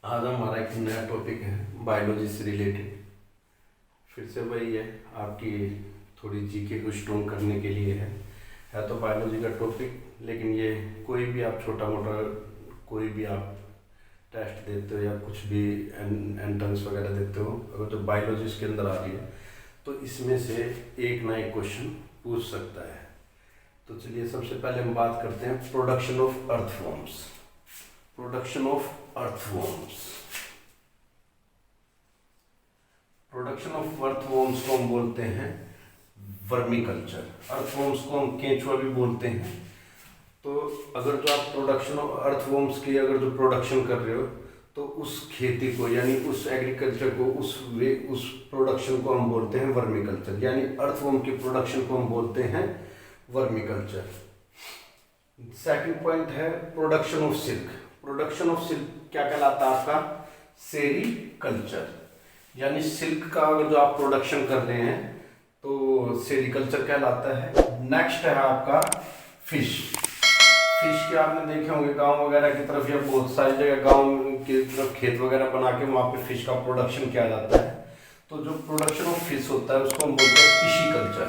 आज हमारा एक नया टॉपिक है बायोलॉजी से रिलेटेड। फिर से वही है, आपकी थोड़ी जीके को स्ट्रॉन्ग करने के लिए है तो बायोलॉजी का टॉपिक। लेकिन ये कोई भी आप छोटा मोटा कोई भी आप टेस्ट देते हो या कुछ भी एंट्रेंस वगैरह देते हो, अगर जो बायोलॉजी इसके अंदर आ रही है तो इसमें से एक ना एक क्वेश्चन पूछ सकता है। तो चलिए सबसे पहले हम बात करते हैं production of earthworms. Production of earthworms production of earthworms को हम बोलते हैं वर्मीकल्चर। अर्थवॉर्म्स को हम केंचुआ भी बोलते हैं। तो अगर जो आप प्रोडक्शन ऑफ अर्थवॉर्म्स की अगर जो प्रोडक्शन कर रहे हो तो उस खेती को यानी उस एग्रीकल्चर को उस प्रोडक्शन को हम बोलते हैं वर्मीकल्चर, यानी अर्थवॉर्म की प्रोडक्शन को हम बोलते हैं वर्मीकल्चर। सेकंड पॉइंट है production of silk. Production of silk क्या कहलाता है आपका? सेरीकल्चर, यानी सिल्क का अगर जो आप प्रोडक्शन कर रहे हैं तो सेरीकल्चर कहलाता है। नेक्स्ट है आपका फिश। फिश के आपने देखे होंगे गांव वगैरह की तरफ या बहुत सारी जगह गांव की तरफ खेत वगैरह बना के वहाँ पे फिश का प्रोडक्शन किया जाता है। तो जो प्रोडक्शन ऑफ फिश होता है उसको हम बोलते हैं pisciculture.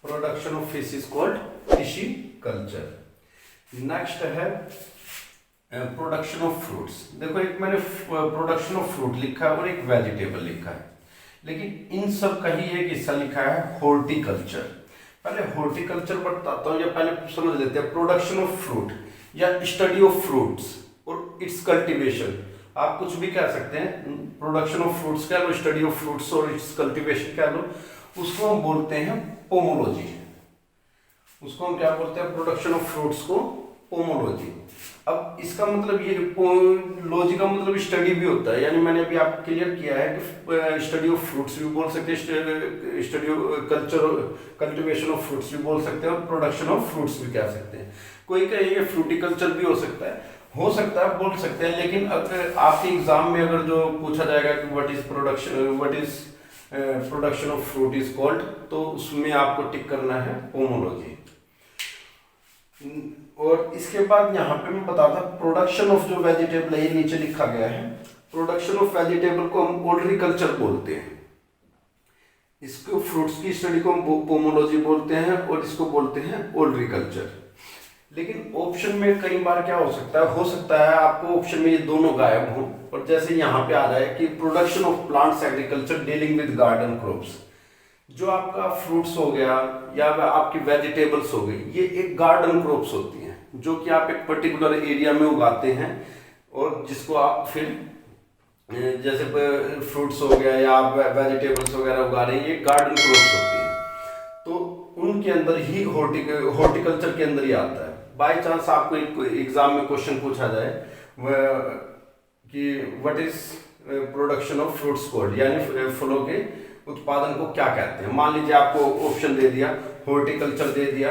Production of fish is called pisciculture. Next है प्रोडक्शन ऑफ फ्रूट्स। देखो, एक मैंने प्रोडक्शन ऑफ फ्रूट लिखा है और एक वेजिटेबल लिखा है, लेकिन इन सब का ही एक हिस्सा लिखा है हॉर्टिकल्चर। पहले हॉर्टिकल्चर बताता हूँ या पहले समझ लेते हैं प्रोडक्शन ऑफ फ्रूट या स्टडी ऑफ फ्रूट्स और इट्स कल्टीवेशन। आप कुछ भी कह सकते हैं, प्रोडक्शन ऑफ फ्रूट्स कह लो, स्टडी ऑफ फ्रूट्स और इट्स कल्टीवेशन कह लो। उसको हम बोलते हैं पोमोलॉजी। उसको हम क्या बोलते हैं? प्रोडक्शन ऑफ फ्रूट्स को पोमोलॉजी। अब इसका मतलब ये लॉजी का मतलब स्टडी भी होता है, यानी मैंने अभी आपको क्लियर किया है कि स्टडी ऑफ फ्रूट्स भी बोल सकते हैं, study culture cultivation of fruits भी बोल सकते हैं और प्रोडक्शन ऑफ फ्रूट्स भी कह सकते हैं। कोई कहेंगे फ्रूटिकल्चर भी हो सकता है, बोल सकते हैं। लेकिन अगर आपके एग्जाम में अगर जो पूछा जाएगा कि what is production of fruit is called, तो उसमें आपको टिक करना है पोमोलॉजी। और इसके बाद यहाँ पे मैं बताता प्रोडक्शन ऑफ जो वेजिटेबल है, ये नीचे लिखा गया है। प्रोडक्शन ऑफ वेजिटेबल को हम ओलरीकल्चर बोलते हैं। इसको फ्रूट्स की स्टडी को हम पोमोलॉजी बोलते हैं और इसको बोलते हैं ओलरीकल्चर। लेकिन ऑप्शन में कई बार क्या हो सकता है आपको ऑप्शन में ये दोनों गायब हो, और जैसे यहाँ पे आ रहा है कि production of plants agriculture dealing with garden crops. जो आपका फ्रूट्स हो गया या आपकी वेजिटेबल्स हो गई, ये एक गार्डन क्रॉप्स होती हैं जो कि आप एक पर्टिकुलर एरिया में उगाते हैं और जिसको आप फिर जैसे फ्रूट्स हो गया या आप वेजिटेबल्स वगैरह उगा रहे हैं, ये गार्डन क्रॉप्स होती हैं। तो उनके अंदर ही हॉर्टिकल्चर के अंदर ही आता है। बाय चांस आपको एक एग्जाम में क्वेश्चन पूछा जाए कि what is production of fruits called, यानी फलों के उत्पादन को क्या कहते हैं। मान लीजिए आपको ऑप्शन दे दिया, हॉर्टिकल्चर दे दिया,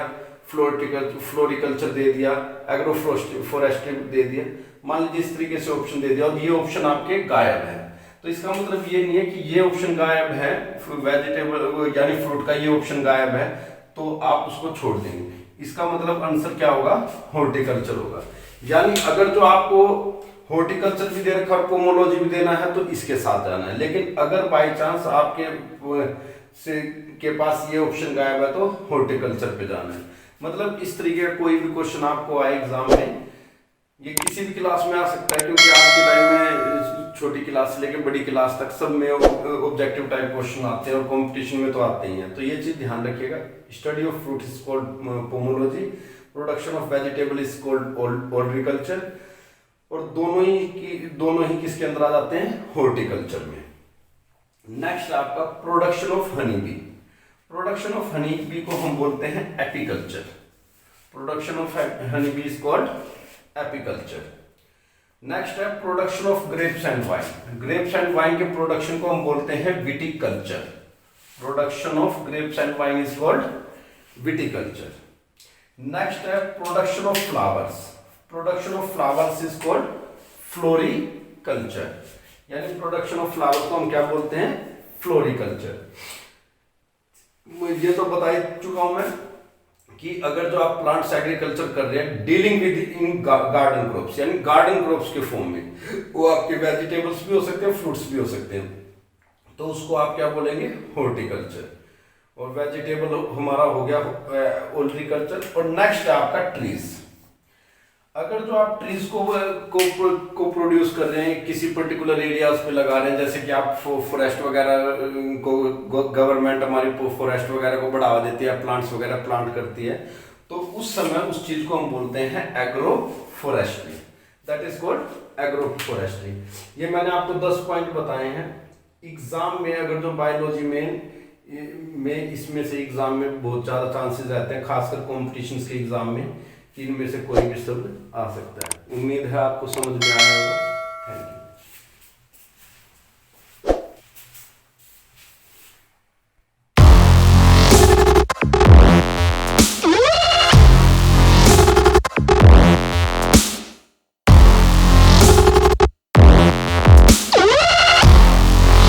फ्लोरिकल्चर दे दिया, एग्रो फॉरेस्ट्री दे दिया। मान लीजिए इस तरीके से ऑप्शन दे दिया और ये ऑप्शन आपके गायब है, तो इसका मतलब ये नहीं है कि ये ऑप्शन गायब है, वेजिटेबल यानी फ्रूट का ये ऑप्शन गायब है तो आप उसको छोड़ देंगे। इसका मतलब आंसर क्या होगा? हॉर्टिकल्चर होगा। यानी अगर जो आपको हॉर्टिकल्चर भी दे रखा और पोमोलॉजी भी देना है तो इसके साथ जाना है। लेकिन अगर बाई चांस आपके के पास ये ऑप्शन गायब है तो हॉर्टिकल्चर पे जाना है। मतलब इस तरीके का कोई भी क्वेश्चन आपको आए एग्जाम में, ये किसी भी क्लास में आ सकता है, क्योंकि आज के टाइम में छोटी क्लास से लेकर बड़ी क्लास तक सब में ऑब्जेक्टिव टाइप क्वेश्चन आते हैं और कंपटीशन में तो आते ही हैं। तो ये चीज ध्यान रखिएगा। Study of fruit is called pomology, production of vegetable is called olericulture, और दोनों ही किसके अंदर आ जाते हैं? हॉर्टिकल्चर में। नेक्स्ट आपका production of honey bee. Production of honey bee को हम बोलते हैं apiculture. Production of honey bee is called apiculture. Next है production of grapes and wine. Grapes and wine के प्रोडक्शन को हम बोलते हैं viticulture. Production of grapes and wine is called viticulture. Next है production of flowers. Production of flowers is called floriculture, यानी production of flower को हम क्या बोलते हैं? फ्लोरिकल्चर। ये तो बता ही चुका हूं मैं। कि अगर जो आप प्लांट्स एग्रीकल्चर कर रहे हैं dealing with in garden crops, यानी गार्डन क्रॉप्स के फॉर्म में, वो आपके वेजिटेबल्स भी हो सकते हैं, फ्रूट्स भी हो सकते हैं, तो उसको आप क्या बोलेंगे, हॉर्टिकल्चर। और वेजिटेबल हमारा हो गया ओल्ट्रीकल्चर। और नेक्स्ट है आपका ट्रीज। अगर जो आप ट्रीज को प्रोड्यूस कर रहे हैं, किसी पर्टिकुलर एरियाज पे लगा रहे हैं, जैसे कि आप फॉरेस्ट वगैरह को, गवर्नमेंट हमारी फॉरेस्ट वगैरह को बढ़ावा देती है, प्लांट्स वगैरह प्लांट करती है, तो उस समय उस चीज को हम बोलते हैं agro forestry. That is called agro forestry. ये मैंने आपको 10 पॉइंट बताए हैं। एग्जाम में अगर जो बायोलॉजी में इसमें से एग्जाम में बहुत ज़्यादा चांसेस रहते हैं, खासकर कॉम्पिटिशन्स के एग्जाम में, कि इनमें से कोई भी शब्द आ सकता है। उम्मीद है आपको समझ में आया होगा। Thank you.